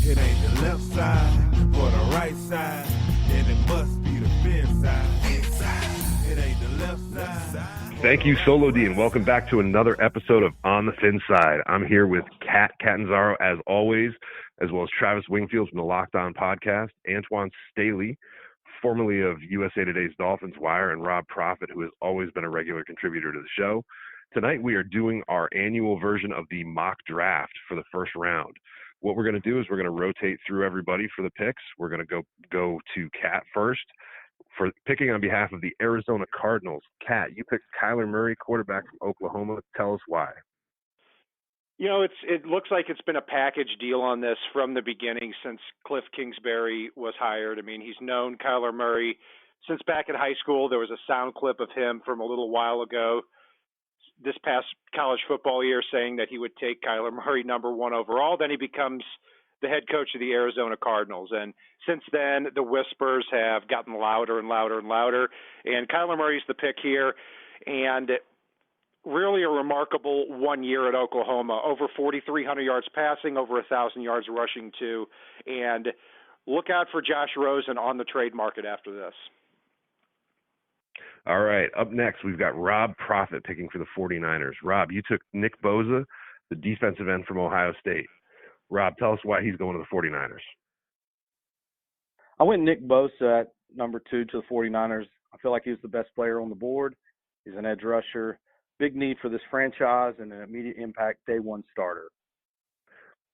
It ain't the left side or the right side, then it must be the FinSide. Inside. It ain't the left side. Thank you, Solo D, and welcome back to another episode of On the FinSide. I'm here with Kat Catanzaro, as always, as well as Travis Wingfield from the Locked On podcast, Antwan Staley, formerly of USA Today's Dolphins Wire, and Rob Proffitt, who has always been a regular contributor to the show. Tonight we are doing our annual version of the mock draft for the first round. What we're going to do is we're going to rotate through everybody for the picks. We're going to go to Kat first for picking on behalf of the Arizona Cardinals. Kat, you picked Kyler Murray, quarterback from Oklahoma. Tell us why. You know, it looks like it's been a package deal on this from the beginning since Cliff Kingsbury was hired. I mean, he's known Kyler Murray since back in high school. There was a sound clip of him from a little while ago this past college football year saying that he would take Kyler Murray number one overall. Then he becomes the head coach of the Arizona Cardinals. And since then, the whispers have gotten louder and louder and louder. And Kyler Murray's the pick here. And really a remarkable 1 year at Oklahoma, over 4,300 yards passing, over 1,000 yards rushing too. And look out for Josh Rosen on the trade market after this. All right, up next, we've got Rob Proffitt picking for the 49ers. Rob, you took Nick Bosa, the defensive end from Ohio State. Rob, tell us why he's going to the 49ers. I went Nick Bosa at number 2 to the 49ers. I feel like he was the best player on the board. He's an edge rusher. Big need for this franchise and an immediate impact day one starter.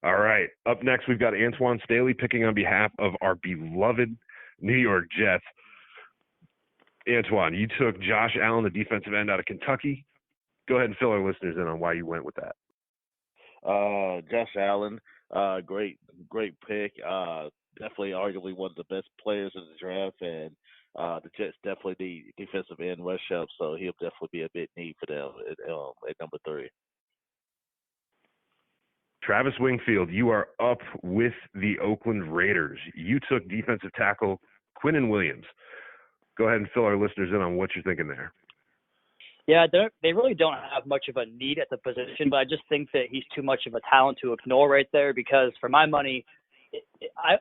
All right, up next, we've got Antwan Staley picking on behalf of our beloved New York Jets. Antwan, you took Josh Allen, the defensive end out of Kentucky. Go ahead and fill our listeners in on why you went with that. Josh Allen, great pick. Definitely arguably one of the best players in the draft, and the Jets definitely need defensive end rush help, so he'll definitely be a big need for them at number 3. Travis Wingfield, you are up with the Oakland Raiders. You took defensive tackle Quinnen Williams. Go ahead and fill our listeners in on what you're thinking there. Yeah, they really don't have much of a need at the position, but I just think that he's too much of a talent to ignore right there because for my money,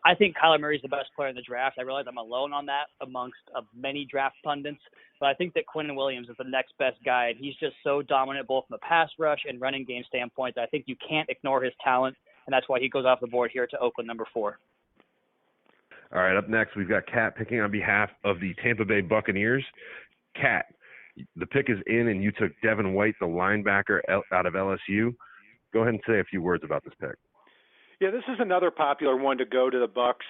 I think Kyler Murray's the best player in the draft. I realize I'm alone on that amongst many draft pundits, but I think that Quinnen Williams is the next best guy. And he's just so dominant both from a pass rush and running game standpoint that I think you can't ignore his talent, and that's why he goes off the board here to Oakland number 4. All right, up next, we've got Kat picking on behalf of the Tampa Bay Buccaneers. Kat, the pick is in, and you took Devin White, the linebacker out of LSU. Go ahead and say a few words about this pick. Yeah, this is another popular one to go to the Bucs.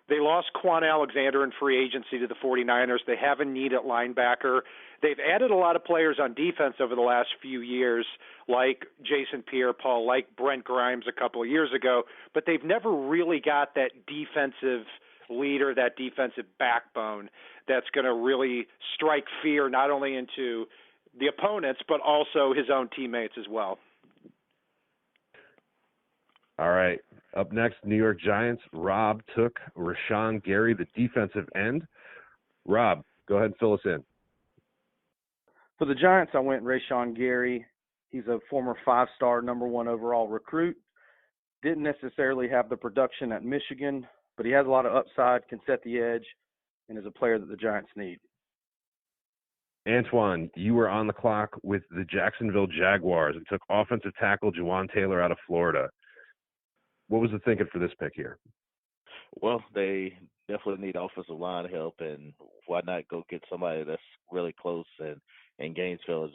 They lost Quan Alexander in free agency to the 49ers. They have a need at linebacker. They've added a lot of players on defense over the last few years, like Jason Pierre-Paul, like Brent Grimes a couple of years ago, but they've never really got that defensive leader, that defensive backbone that's going to really strike fear not only into the opponents, but also his own teammates as well. All right. Up next, New York Giants. Rob took Rashawn Gary, the defensive end. Rob, go ahead and fill us in. For the Giants, I went Rashawn Gary. He's a former 5-star number 1 overall recruit. Didn't necessarily have the production at Michigan, but he has a lot of upside, can set the edge, and is a player that the Giants need. Antwan, you were on the clock with the Jacksonville Jaguars and took offensive tackle Juwan Taylor out of Florida. What was the thinking for this pick here? Well, they definitely need offensive line help, and why not go get somebody that's really close in Gainesville as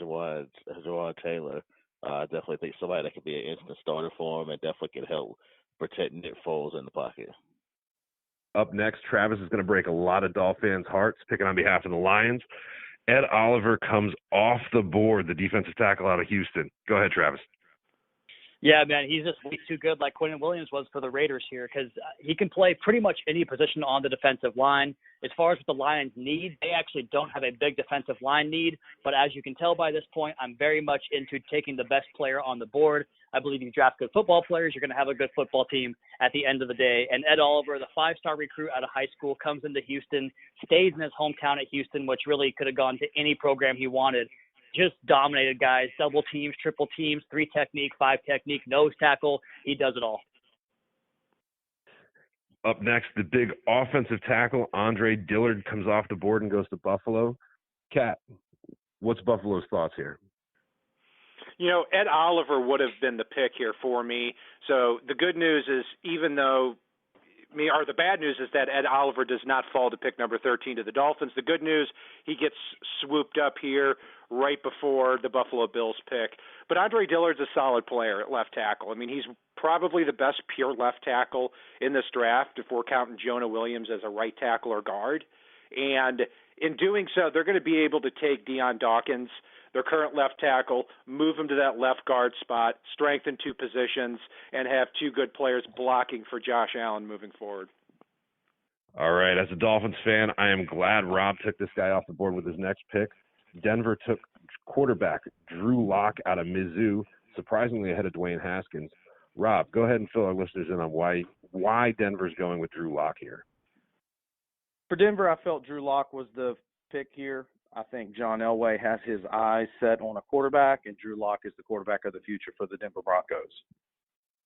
Juwan Taylor. I definitely think somebody that could be an instant starter for him and definitely can help protect Nick Foles in the pocket. Up next, Travis is going to break a lot of Dolphins' hearts, picking on behalf of the Lions. Ed Oliver comes off the board, the defensive tackle out of Houston. Go ahead, Travis. Yeah, man, he's just way too good like Quinnen Williams was for the Raiders here because he can play pretty much any position on the defensive line. As far as what the Lions need, they actually don't have a big defensive line need. But as you can tell by this point, I'm very much into taking the best player on the board. I believe if you draft good football players, you're going to have a good football team at the end of the day. And Ed Oliver, the 5-star recruit out of high school, comes into Houston, stays in his hometown at Houston, which really could have gone to any program he wanted. Just dominated guys, double teams, triple teams, 3 technique, 5 technique, nose tackle. He does it all. Up next, the big offensive tackle, Andre Dillard, comes off the board and goes to Buffalo. Kat, what's Buffalo's thoughts here? You know, Ed Oliver would have been the pick here for me. So the good news is, the bad news is that Ed Oliver does not fall to pick number 13 to the Dolphins. The good news, he gets swooped up here right before the Buffalo Bills pick. But Andre Dillard's a solid player at left tackle. I mean, he's probably the best pure left tackle in this draft if we're counting Jonah Williams as a right tackle or guard. And in doing so, they're going to be able to take Deion Dawkins, their current left tackle, move him to that left guard spot, strengthen two positions, and have two good players blocking for Josh Allen moving forward. All right, as a Dolphins fan, I am glad Rob took this guy off the board with his next pick. Denver took quarterback Drew Lock out of Mizzou, surprisingly ahead of Dwayne Haskins. Rob, go ahead and fill our listeners in on why Denver's going with Drew Lock here. For Denver, I felt Drew Lock was the pick here. I think John Elway has his eyes set on a quarterback, and Drew Lock is the quarterback of the future for the Denver Broncos.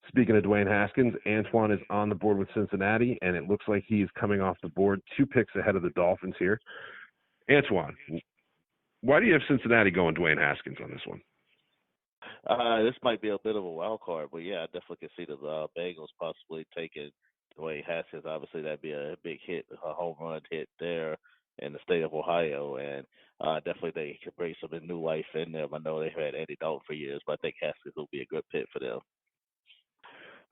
Speaking of Dwayne Haskins, Antwan is on the board with Cincinnati, and it looks like he is coming off the board 2 picks ahead of the Dolphins here. Antwan, why do you have Cincinnati going Dwayne Haskins on this one? This might be a bit of a wild card, but yeah, I definitely can see the Bengals possibly taking Dwayne Haskins. Obviously, that'd be a big hit, a home run hit there in the state of Ohio, and definitely they could bring some new life in them. I know they've had Andy Dalton for years, but I think Haskins will be a good pick for them.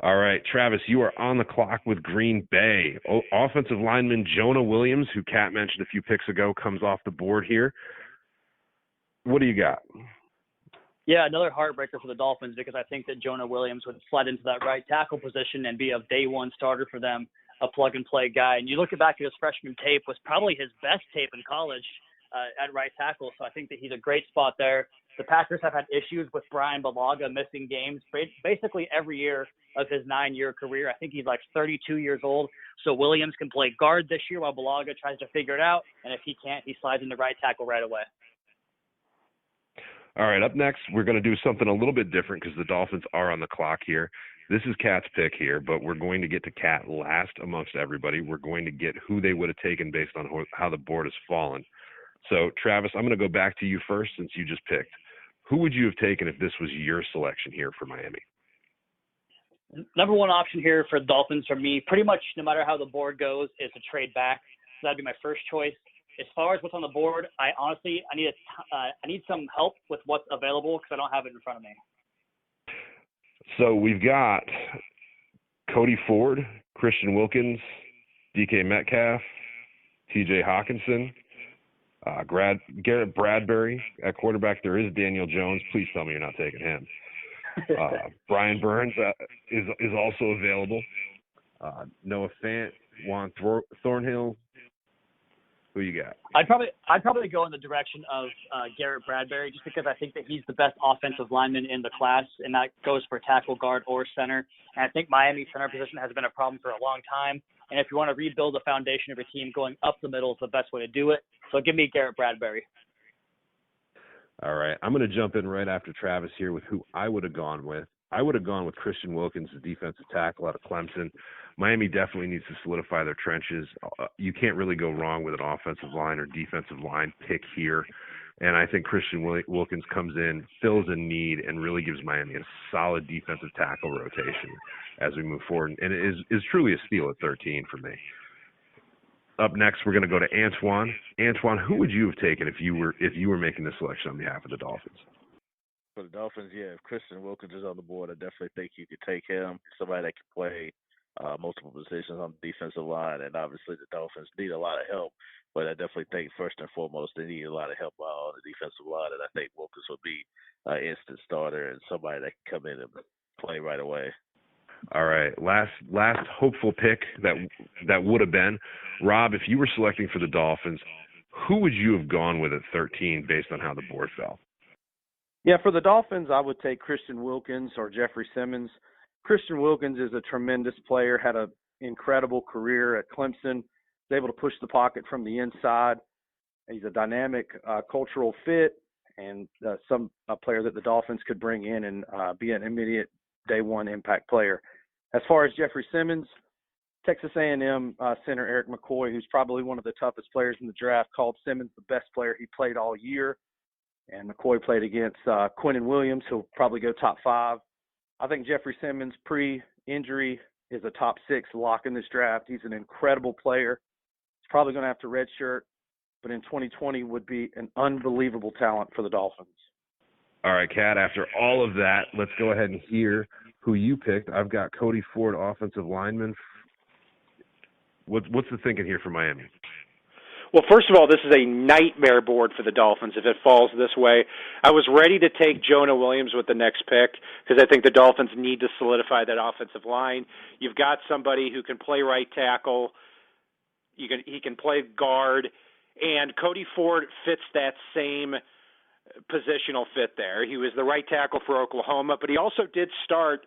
All right, Travis, you are on the clock with Green Bay. Offensive lineman Jonah Williams, who Kat mentioned a few picks ago, comes off the board here. What do you got? Yeah, another heartbreaker for the Dolphins because I think that Jonah Williams would slide into that right tackle position and be a day one starter for them, a plug-and-play guy. And you look back at his freshman tape, was probably his best tape in college at right tackle, so I think that he's a great spot there. The Packers have had issues with Brian Bulaga missing games basically every year of his 9-year career. I think he's like 32 years old, so Williams can play guard this year while Bulaga tries to figure it out, and if he can't, he slides into right tackle right away. All right, up next, we're going to do something a little bit different because the Dolphins are on the clock here. This is Kat's pick here, but we're going to get to Kat last amongst everybody. We're going to get who they would have taken based on how the board has fallen. So, Travis, I'm going to go back to you first since you just picked. Who would you have taken if this was your selection here for Miami? Number one option here for the Dolphins for me, pretty much no matter how the board goes, is to trade back. So that'd be my first choice. As far as what's on the board, I need some help with what's available because I don't have it in front of me. So we've got Cody Ford, Christian Wilkins, DK Metcalf, TJ Hawkinson, Garrett Bradbury at quarterback. There is Daniel Jones. Please tell me you're not taking him. Brian Burns is also available. Noah Fant, Juan Thornhill. Who you got? I'd probably go in the direction of Garrett Bradbury just because I think that he's the best offensive lineman in the class, and that goes for tackle, guard, or center. And I think Miami's center position has been a problem for a long time. And if you want to rebuild the foundation of your team, going up the middle is the best way to do it. So give me Garrett Bradbury. All right. I'm going to jump in right after Travis here with who I would have gone with. I would have gone with Christian Wilkins, the defensive tackle out of Clemson. Miami definitely needs to solidify their trenches. You can't really go wrong with an offensive line or defensive line pick here. And I think Christian Wilkins comes in, fills a need, and really gives Miami a solid defensive tackle rotation as we move forward. And it is truly a steal at 13 for me. Up next, we're going to go to Antwan. Antwan, who would you have taken if you were making the selection on behalf of the Dolphins? For the Dolphins, yeah, if Christian Wilkins is on the board, I definitely think you could take him. Somebody that can play multiple positions on the defensive line, and obviously the Dolphins need a lot of help. But I definitely think first and foremost they need a lot of help on the defensive line, and I think Wilkins would be an instant starter and somebody that can come in and play right away. All right, last hopeful pick that would have been, Rob, if you were selecting for the Dolphins, who would you have gone with at 13 based on how the board fell? Yeah, for the Dolphins, I would take Christian Wilkins or Jeffrey Simmons. Christian Wilkins is a tremendous player, had an incredible career at Clemson, was able to push the pocket from the inside. He's a dynamic cultural fit and a player that the Dolphins could bring in and be an immediate day one impact player. As far as Jeffrey Simmons, Texas A&M center Eric McCoy, who's probably one of the toughest players in the draft, called Simmons the best player he played all year. And McCoy played against Quinnen Williams, who'll probably go top 5. I think Jeffrey Simmons, pre-injury, is a top 6 lock in this draft. He's an incredible player. He's probably going to have to redshirt, but in 2020 would be an unbelievable talent for the Dolphins. All right, Kat, after all of that, let's go ahead and hear who you picked. I've got Cody Ford, offensive lineman. What's the thinking here for Miami? Well, first of all, this is a nightmare board for the Dolphins if it falls this way. I was ready to take Jonah Williams with the next pick because I think the Dolphins need to solidify that offensive line. You've got somebody who can play right tackle. He can play guard. And Cody Ford fits that same positional fit there. He was the right tackle for Oklahoma, but he also did start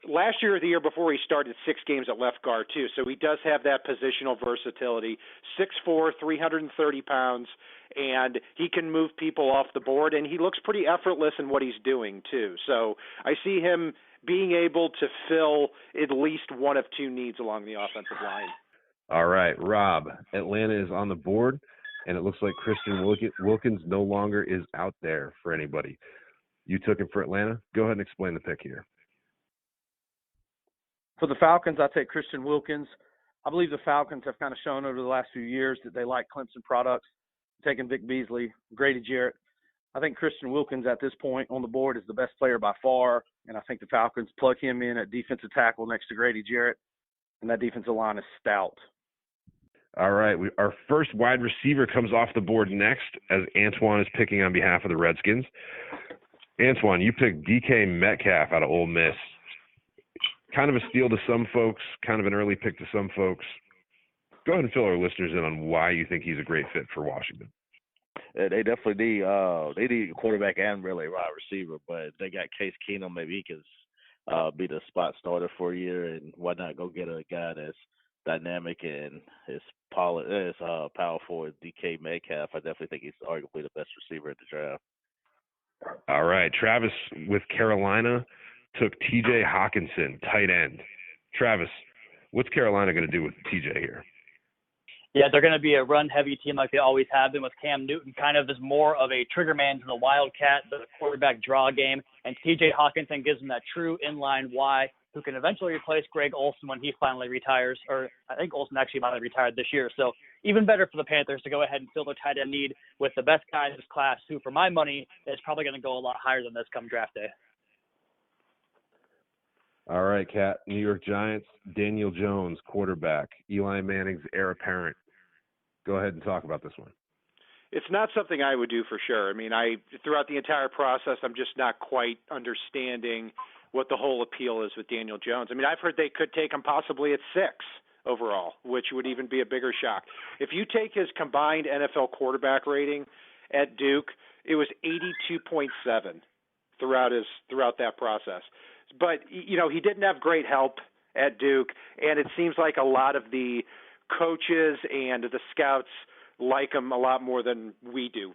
last year or the year before. He started 6 games at left guard too, so he does have that positional versatility. 6'4", 330 pounds, and he can move people off the board, and he looks pretty effortless in what he's doing too. So I see him being able to fill at least one of 2 needs along the offensive line. All right, Rob, Atlanta is on the board, and it looks like Christian Wilkins no longer is out there for anybody. You took him for Atlanta. Go ahead and explain the pick here. For the Falcons, I take Christian Wilkins. I believe the Falcons have kind of shown over the last few years that they like Clemson products, taking Vic Beasley, Grady Jarrett. I think Christian Wilkins at this point on the board is the best player by far, and I think the Falcons plug him in at defensive tackle next to Grady Jarrett, and that defensive line is stout. All right, our first wide receiver comes off the board next as Antwan is picking on behalf of the Redskins. Antwan, you picked DK Metcalf out of Ole Miss. Kind of a steal to some folks, kind of an early pick to some folks. Go ahead and fill our listeners in on why you think he's a great fit for Washington. They definitely need a quarterback and really a wide receiver, but they got Case Keenum. Maybe he can be the spot starter for a year, and why not go get a guy that's dynamic and is powerful as DK Metcalf. I definitely think he's arguably the best receiver at the draft. All right, Travis with Carolina took TJ Hawkinson, tight end. Travis, what's Carolina going to do with TJ here? Yeah, they're going to be a run-heavy team like they always have been, with Cam Newton kind of as more of a trigger man to the Wildcat, the quarterback draw game, and TJ Hawkinson gives them that true inline Y who can eventually replace Greg Olsen when he finally retires, or I think Olsen actually finally retired this year. So even better for the Panthers to go ahead and fill their tight end need with the best guy in this class, who, for my money, is probably going to go a lot higher than this come draft day. All right, Kat. New York Giants, Daniel Jones, quarterback. Eli Manning's heir apparent. Go ahead and talk about this one. It's not something I would do for sure. I mean, throughout the entire process, I'm just not quite understanding what the whole appeal is with Daniel Jones. I mean, I've heard they could take him possibly at 6 overall, which would even be a bigger shock. If you take his combined NFL quarterback rating at Duke, it was 82.7 throughout that process. But, you know, he didn't have great help at Duke, and it seems like a lot of the coaches and the scouts like him a lot more than we do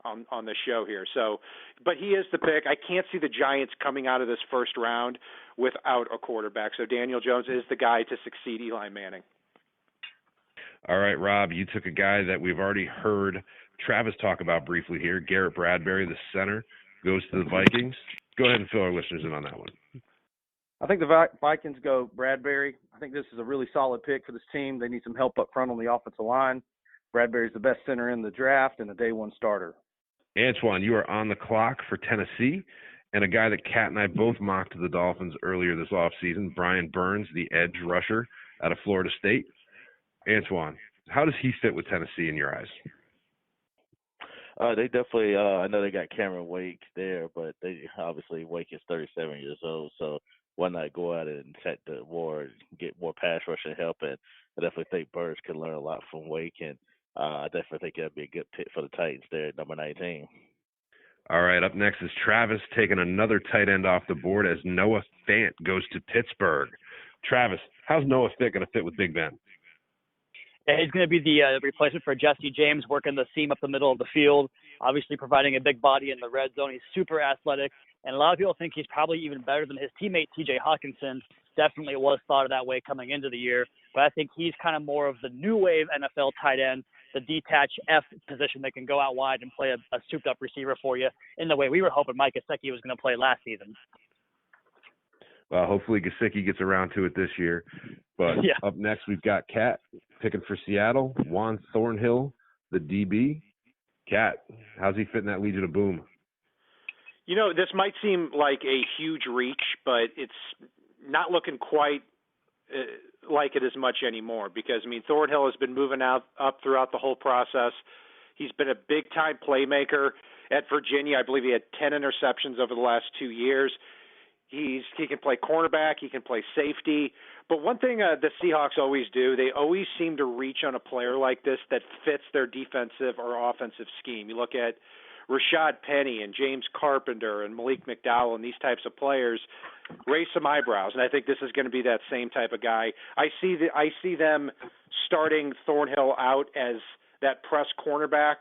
on the show here. So, but he is the pick. I can't see the Giants coming out of this first round without a quarterback. So Daniel Jones is the guy to succeed Eli Manning. All right, Rob, you took a guy that we've already heard Travis talk about briefly here. Garrett Bradbury, the center, goes to the Vikings. Go ahead and fill our listeners in on that one. I think the Vikings go Bradbury. I think this is a really solid pick for this team. They need some help up front on the offensive line. Bradbury's the best center in the draft and a day one starter. Antwan, you are on the clock for Tennessee, and a guy that Kat and I both mocked to the Dolphins earlier this offseason, Brian Burns, the edge rusher out of Florida State. Antwan, how does he fit with Tennessee in your eyes? They definitely, I know they got Cameron Wake there, but they obviously Wake is 37 years old, so why not go out and set the war, get more pass rushing help, and I definitely think Burns can learn a lot from Wake, and I definitely think that'd be a good pick for the Titans there at number 19. All right, up next is Travis taking another tight end off the board as Noah Fant goes to Pittsburgh. Travis, how's Noah Fant going to fit with Big Ben? Yeah, he's going to be the replacement for Jesse James, working the seam up the middle of the field, obviously providing a big body in the red zone. He's super athletic, and a lot of people think he's probably even better than his teammate T.J. Hawkinson. definitely was thought of that way coming into the year. But I think he's kind of more of the new wave NFL tight end, the detached F position that can go out wide and play a souped-up receiver for you in the way we were hoping Mike Gesicki was going to play last season. Well, hopefully Gesicki gets around to it this year. But yeah. Up next, we've got Kat picking for Seattle, Juan Thornhill, the DB. Kat, how's he fitting that Legion of Boom? You know, this might seem like a huge reach, but it's not looking quite like it as much anymore because, I mean, Thornhill has been moving up throughout the whole process. He's been a big-time playmaker at Virginia. I believe he had 10 interceptions over the last 2 years. He can play cornerback. He can play safety. But one thing the Seahawks always do, they always seem to reach on a player like this that fits their defensive or offensive scheme. You look at Rashad Penny and James Carpenter and Malik McDowell and these types of players raise some eyebrows, and I think this is going to be that same type of guy. I see them starting Thornhill out as that press cornerback,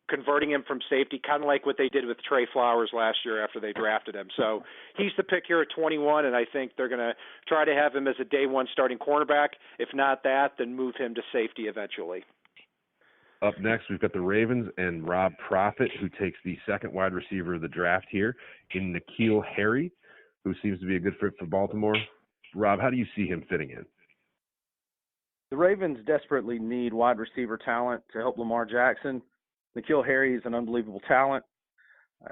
converting him from safety, kind of like what they did with Trey Flowers last year after they drafted him. So he's the pick here at 21, and I think they're going to try to have him as a day one starting cornerback. If not that, then move him to safety eventually. Up next, we've got the Ravens and Rob Proffitt, who takes the second wide receiver of the draft here in N'Keal Harry, who seems to be a good fit for Baltimore. Rob, how do you see him fitting in? The Ravens desperately need wide receiver talent to help Lamar Jackson. N'Keal Harry is an unbelievable talent.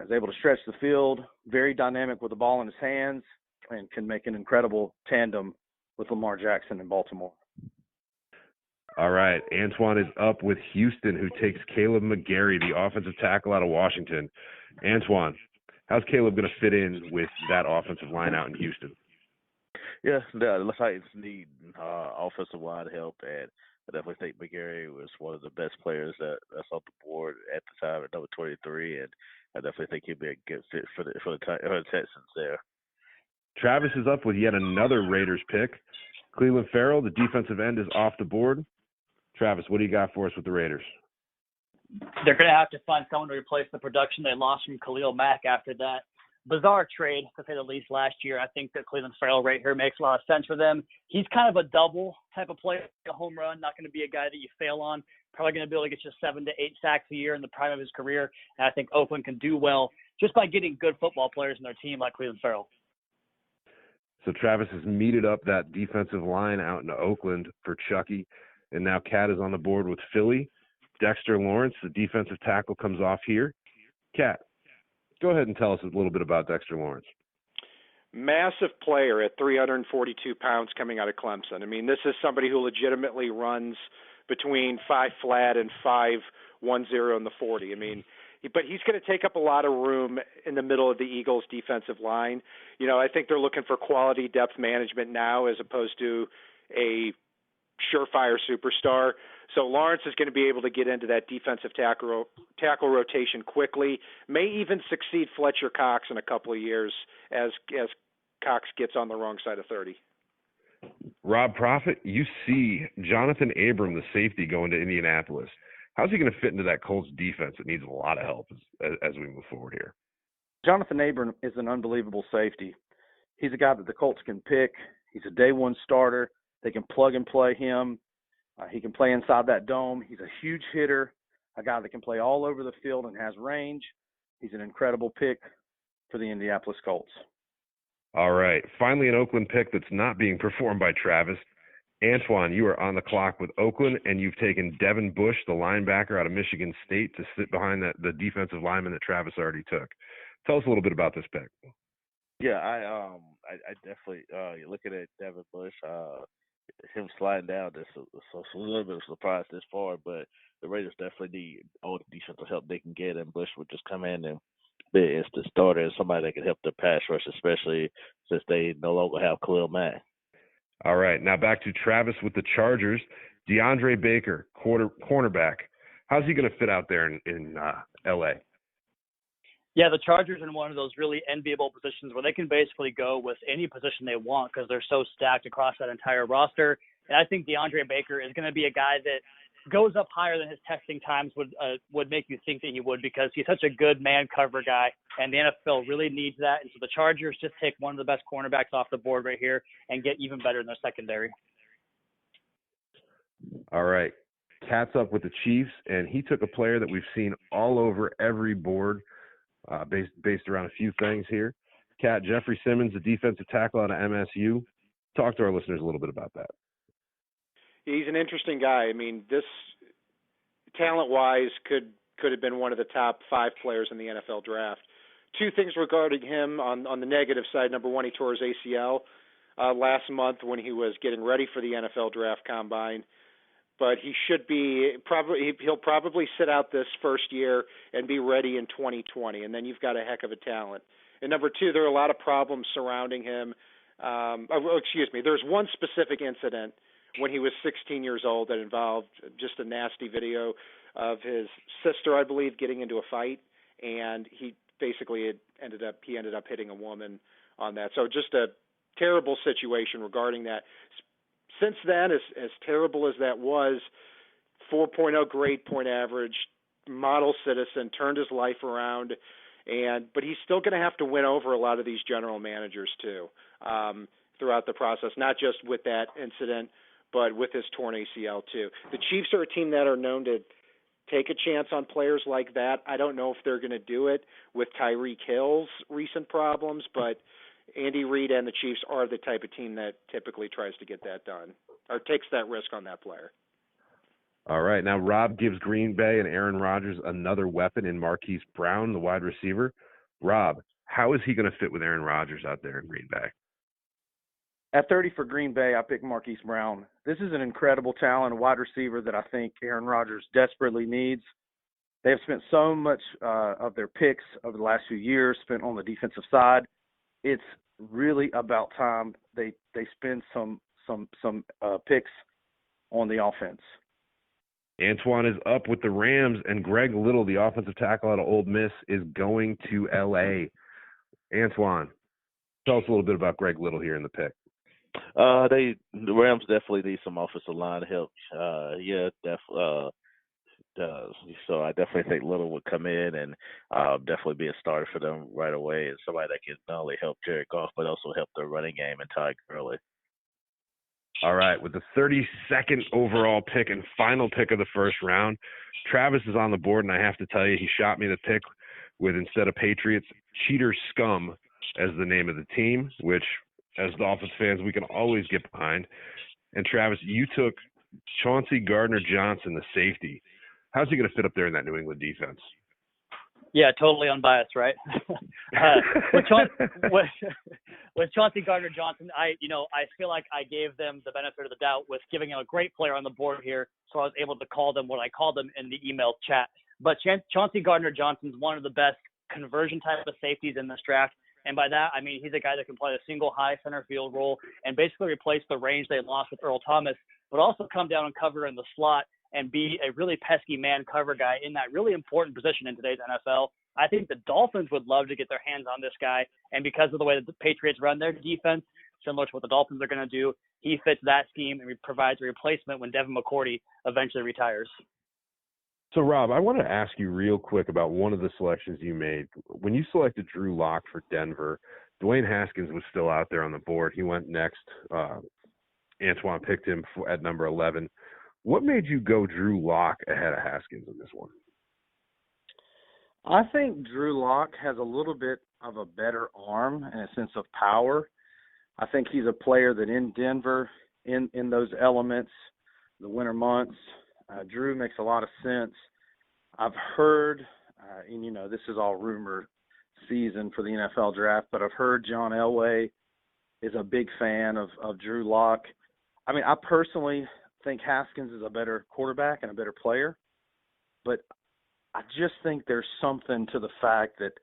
Is able to stretch the field, very dynamic with the ball in his hands, and can make an incredible tandem with Lamar Jackson in Baltimore. All right, Antwan is up with Houston, who takes Caleb McGarry, the offensive tackle out of Washington. Antwan, how's Caleb going to fit in with that offensive line out in Houston? Yeah, it looks like it's need offensive line help, and I definitely think McGarry was one of the best players that's on the board at the time at number 23, and I definitely think he'd be a good fit for the Texans there. Travis is up with yet another Raiders pick. Cleveland Farrell, the defensive end, is off the board. Travis, what do you got for us with the Raiders? They're going to have to find someone to replace the production they lost from Khalil Mack after that bizarre trade, to say the least, last year. I think that Cleveland Farrell right here makes a lot of sense for them. He's kind of a double type of player, a home run, not going to be a guy that you fail on. Probably going to be able to get you 7 to 8 sacks a year in the prime of his career. And I think Oakland can do well just by getting good football players in their team like Cleveland Farrell. So Travis has meted up that defensive line out in Oakland for Chucky. And now Kat is on the board with Philly. Dexter Lawrence, the defensive tackle, comes off here. Kat, go ahead and tell us a little bit about Dexter Lawrence. Massive player at 342 pounds coming out of Clemson. I mean, this is somebody who legitimately runs between 5 flat and 5.10 in the 40. I mean, but he's going to take up a lot of room in the middle of the Eagles' defensive line. You know, I think they're looking for quality depth management now as opposed to a surefire superstar. So Lawrence is going to be able to get into that defensive tackle rotation quickly, may even succeed Fletcher Cox in a couple of years as Cox gets on the wrong side of 30. Rob Proffitt, you see Jonathan Abram, the safety, going to Indianapolis. How's he going to fit into that Colts defense that needs a lot of help as we move forward here? Jonathan Abram is an unbelievable safety. He's a guy that the Colts can pick. He's a day one starter. They can plug and play him. He can play inside that dome. He's a huge hitter, a guy that can play all over the field and has range. He's an incredible pick for the Indianapolis Colts. All right. Finally, an Oakland pick that's not being performed by Travis. Antwan, you are on the clock with Oakland, and you've taken Devin Bush, the linebacker out of Michigan State, to sit behind the defensive lineman that Travis already took. Tell us a little bit about this pick. Yeah, I definitely looking at Devin Bush, him sliding down, there's a little bit of surprise this far, but the Raiders definitely need all the defensive help they can get, and Bush would just come in and be an instant starter and somebody that can help the pass rush, especially since they no longer have Khalil Mack. All right, now back to Travis with the Chargers. DeAndre Baker, cornerback. How's he going to fit out there in L.A.? Yeah, the Chargers are in one of those really enviable positions where they can basically go with any position they want because they're so stacked across that entire roster. And I think DeAndre Baker is going to be a guy that goes up higher than his testing times would make you think that he would, because he's such a good man cover guy, and the NFL really needs that. And so the Chargers just take one of the best cornerbacks off the board right here and get even better in their secondary. All right. Cat's up with the Chiefs, and he took a player that we've seen all over every board based around a few things here. Cat, Jeffrey Simmons, the defensive tackle out of MSU. Talk to our listeners a little bit about that. He's an interesting guy. I mean, this talent-wise could have been one of the top 5 players in the NFL draft. 2 things regarding him on the negative side. Number one, he tore his ACL last month when he was getting ready for the NFL draft combine. But he'll probably sit out this first year and be ready in 2020, and then you've got a heck of a talent. And number 2, there are a lot of problems surrounding him. There's one specific incident when he was 16 years old that involved just a nasty video of his sister, I believe, getting into a fight, and he basically ended up hitting a woman on that. So just a terrible situation regarding that. Since then, as terrible as that was, 4.0 grade point average, model citizen, turned his life around, but he's still going to have to win over a lot of these general managers too throughout the process, not just with that incident, but with his torn ACL too. The Chiefs are a team that are known to take a chance on players like that. I don't know if they're going to do it with Tyreek Hill's recent problems, but Andy Reid and the Chiefs are the type of team that typically tries to get that done or takes that risk on that player. All right. Now, Rob gives Green Bay and Aaron Rodgers another weapon in Marquise Brown, the wide receiver. Rob, how is he going to fit with Aaron Rodgers out there in Green Bay? At 30 for Green Bay, I picked Marquise Brown. This is an incredible talent, a wide receiver that I think Aaron Rodgers desperately needs. They have spent so much of their picks over the last few years spent on the defensive side. It's really about time they spend some picks on the offense. Antwan is up with the Rams, and Greg Little, the offensive tackle out of Ole Miss, is going to L.A. Antwan, tell us a little bit about Greg Little here in the pick. The Rams definitely need some offensive line help. So I definitely think Little would come in and definitely be a starter for them right away, and somebody that can not only help Jared Goff but also help their running game and Todd Gurley. All right, with the 32nd overall pick and final pick of the first round, Travis is on the board, and I have to tell you, he shot me the pick with, instead of Patriots, Cheater Scum as the name of the team, which, as Dolphins fans, we can always get behind. And Travis, you took Chauncey Gardner-Johnson, the safety. How's he going to fit up there in that New England defense? Yeah, totally unbiased, right? With Chauncey Gardner-Johnson, I feel like I gave them the benefit of the doubt with giving him a great player on the board here, so I was able to call them what I called them in the email chat. But Chauncey Gardner-Johnson is one of the best conversion type of safeties in this draft. And by that, I mean he's a guy that can play a single high center field role and basically replace the range they lost with Earl Thomas, but also come down and cover in the slot and be a really pesky man cover guy in that really important position in today's NFL. I think the Dolphins would love to get their hands on this guy, and because of the way that the Patriots run their defense, similar to what the Dolphins are going to do, he fits that scheme and provides a replacement when Devin McCourty eventually retires. So, Rob, I want to ask you real quick about one of the selections you made. When you selected Drew Lock for Denver, Dwayne Haskins was still out there on the board. He went next. Antwan picked him at number 11. What made you go Drew Lock ahead of Haskins in this one? I think Drew Lock has a little bit of a better arm and a sense of power. I think he's a player that in Denver, in those elements, the winter months, Drew makes a lot of sense. I've heard, and this is all rumor season for the NFL draft, but I've heard John Elway is a big fan of Drew Lock. I mean, I personally think Haskins is a better quarterback and a better player, but I just think there's something to the fact that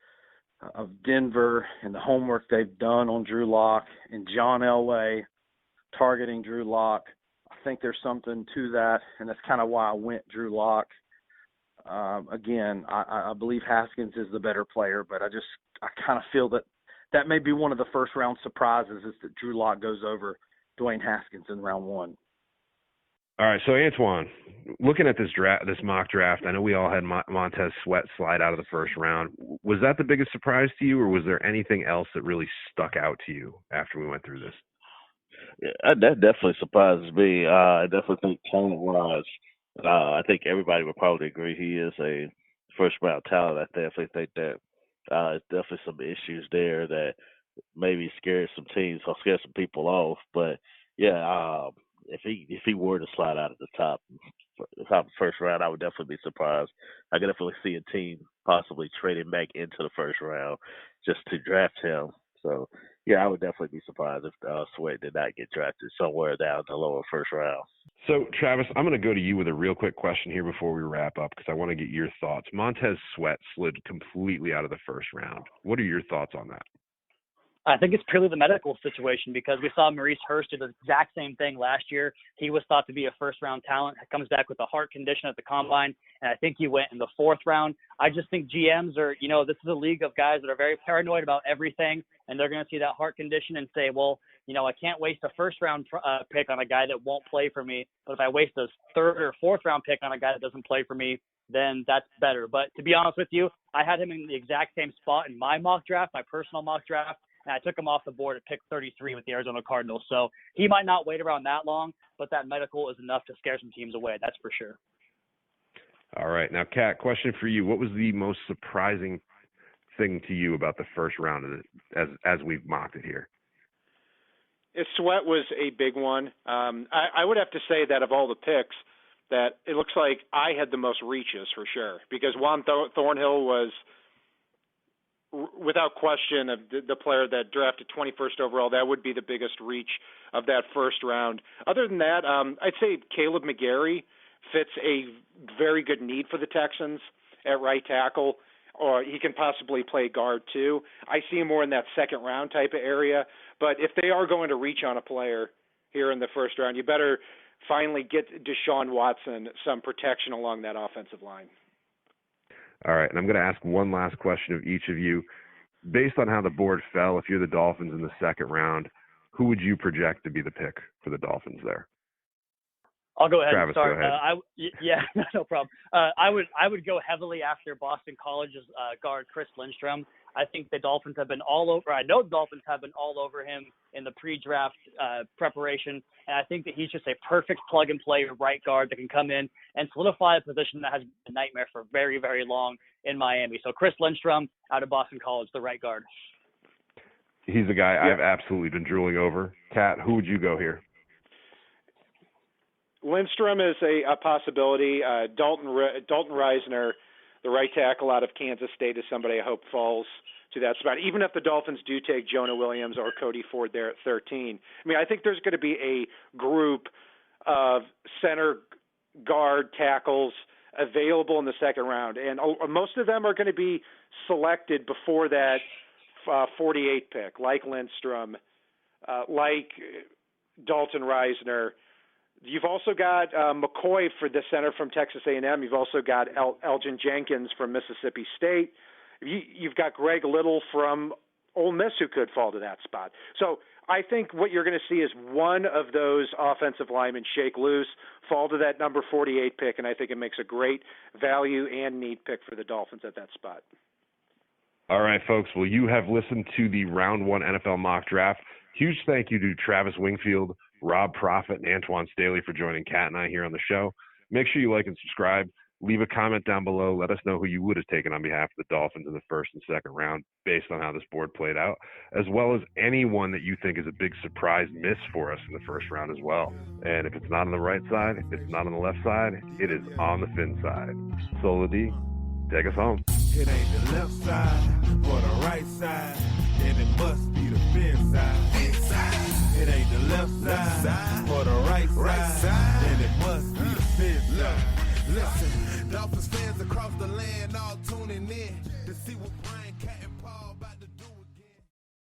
of Denver and the homework they've done on Drew Lock and John Elway targeting Drew Lock. I think there's something to that, and that's kind of why I went Drew Lock. Again, I believe Haskins is the better player, but I kind of feel that may be one of the first-round surprises is that Drew Lock goes over Dwayne Haskins in round one. All right, so Antwan, looking at this mock draft, I know we all had Montez Sweat slide out of the first round. Was that the biggest surprise to you, or was there anything else that really stuck out to you after we went through this? Yeah, that definitely surprises me. I definitely think talent-wise, I think everybody would probably agree he is a first-round talent. I definitely think that there's definitely some issues there that maybe scare some teams or scare some people off. But yeah, if he were to slide out at the top first round, I would definitely be surprised. I could definitely see a team possibly trading back into the first round just to draft him. So yeah, I would definitely be surprised if Sweat did not get drafted somewhere down the lower first round. So, Travis, I'm going to go to you with a real quick question here before we wrap up because I want to get your thoughts. Montez Sweat slid completely out of the first round. What are your thoughts on that? I think it's purely the medical situation because we saw Maurice Hurst do the exact same thing last year. He was thought to be a first-round talent. He comes back with a heart condition at the combine, and I think he went in the fourth round. I just think GMs are, this is a league of guys that are very paranoid about everything, and they're going to see that heart condition and say, well, I can't waste a first-round pick on a guy that won't play for me. But if I waste a third or fourth-round pick on a guy that doesn't play for me, then that's better. But to be honest with you, I had him in the exact same spot in my mock draft, my personal mock draft, and I took him off the board at pick 33 with the Arizona Cardinals. So he might not wait around that long, but that medical is enough to scare some teams away. That's for sure. All right. Now, Kat, question for you. What was the most surprising thing to you about the first round of it, as we've mocked it here? Sweat was a big one. I would have to say that of all the picks, that it looks like I had the most reaches for sure because Juan Thornhill was – without question, of the player that drafted 21st overall, that would be the biggest reach of that first round. Other than that, I'd say Caleb McGarry fits a very good need for the Texans at right tackle, or he can possibly play guard too. I see him more in that second round type of area. But if they are going to reach on a player here in the first round, you better finally get Deshaun Watson some protection along that offensive line. All right, and I'm going to ask one last question of each of you. Based on how the board fell, if you're the Dolphins in the second round, who would you project to be the pick for the Dolphins there? I'll go ahead Travis, and start. go ahead. No problem. I would go heavily after Boston College's guard Chris Lindstrom. I think the Dolphins have been all over. I know the Dolphins have been all over him in the pre-draft preparation, and I think that he's just a perfect plug-and-play right guard that can come in and solidify a position that has been a nightmare for very, very long in Miami. So Chris Lindstrom out of Boston College, the right guard. He's a guy I've absolutely been drooling over. Kat, who would you go here? Lindstrom is a possibility. Dalton Reisner, the right tackle out of Kansas State, is somebody I hope falls to that spot. Even if the Dolphins do take Jonah Williams or Cody Ford there at 13, I think there's going to be a group of center guard tackles available in the second round, and most of them are going to be selected before that 48 pick, like Lindstrom, like Dalton Reisner. You've also got McCoy for the center from Texas A&M. You've also got Elgin Jenkins from Mississippi State. You've got Greg Little from Ole Miss who could fall to that spot. So I think what you're going to see is one of those offensive linemen shake loose, fall to that number 48 pick, and I think it makes a great value and need pick for the Dolphins at that spot. All right, folks. Well, you have listened to the Round 1 NFL Mock Draft. Huge thank you to Travis Wingfield, Rob Proffitt, and Antwan Staley for joining Kat and I here on the show. Make sure you like and subscribe. Leave a comment down below. Let us know who you would have taken on behalf of the Dolphins in the first and second round based on how this board played out, as well as anyone that you think is a big surprise miss for us in the first round as well. And if it's not on the right side, if it's not on the left side, it is on the FinSide. Sola D, take us home. It ain't the left side or the right side, then it must be the FinSide. It ain't the left side or the right side, then it must be the FinSide. Listen, Dolphins fans across the land all tuning in to see what Brian Cat and